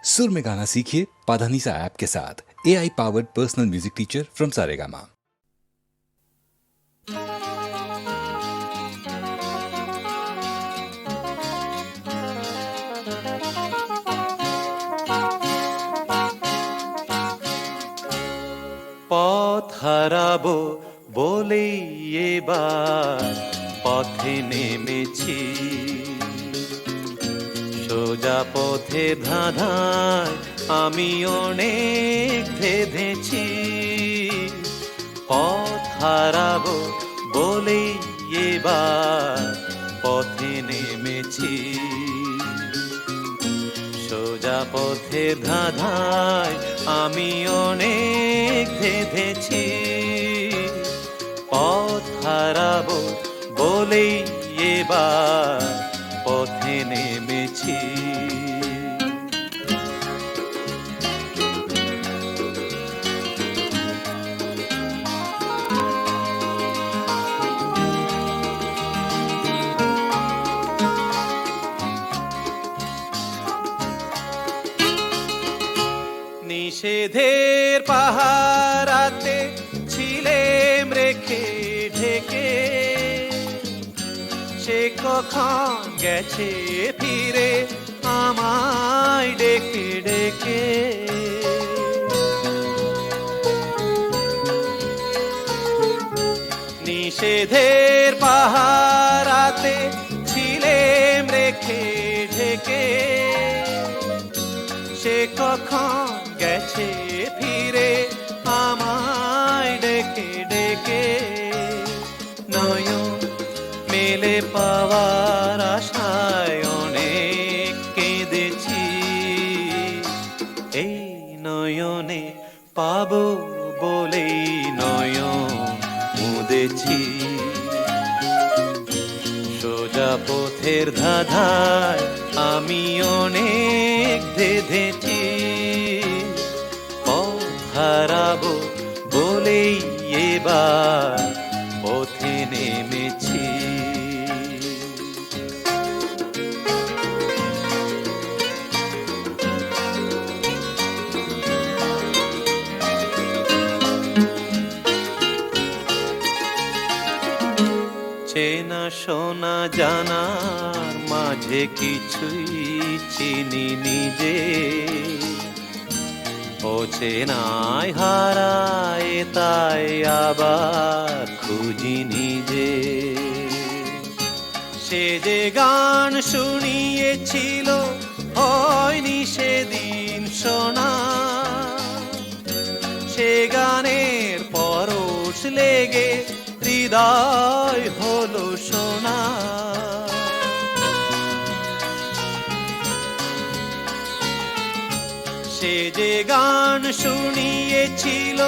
सुर में गाना सीखिए पाधानीसा ऐप के साथ। AI powered personal music teacher from Saregama. পথ হারাবো বলেই এবার পথে নেমেছি, সোজা পথে ধাঁধায় আমি অনেক ভেবেছি। পথ হারাবো বলেই এবার পথে নেমেছি, সোজা পথে ধাঁধায় আমি অনেক ভেবেছি। পথ হারাবো বলেই এবার পথে নেমেছি। নিষেধের পাহারাতে ছিলেম রেখে ঢেকে, সে কখন গেছে ফিরে আমায় ডেকে ডেকে। নিষেধের পাহারাতে ছিলেম রেখে ঢেকে, সে কখন গেছে ফিরে আমায় ডেকে ডেকে। নয়ন মেলে পাওয়ার আশায় অনেক কেঁদেছি, এই নয়নে পাবো বলেই নয়ন মুদেছি। সোজা পথের ধাঁধায় আমি অনেক ধেঁধেছি। পথ হারাবো বলেই এবার পথে নেমেছি। চেনা শোনা জানার মাঝে কিছুই চিনি নিজে, ও চেনায় হারায় তাই আবার খুঁজি নিজে। সে যে গান শুনিয়েছিল হয়নি সেদিন শোনা, সে গানের পরশ লেগে হৃদয় হলো সোনা। সে যে গান শুনিয়েছিল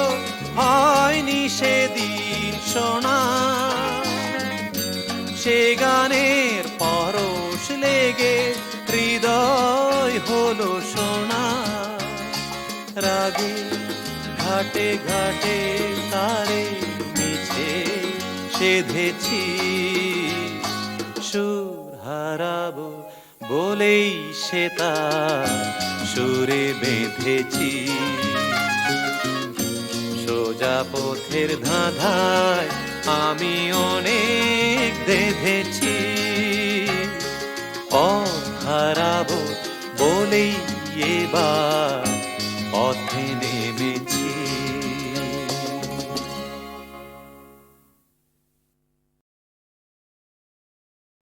হয়নি সেদিন শোনা, সে গানের পরশ লেগে হৃদয় হলো সোনা। রাগে ঘাটে ঘাটে তারে মিছে সেধেছি, সুর হারাবো বলেই সে তার সুরে বেঁধেছি। সোজা পথের ধাঁধায় আমি অনেক ধেঁধেছি। পথ হারাবো বলেই এবার পথে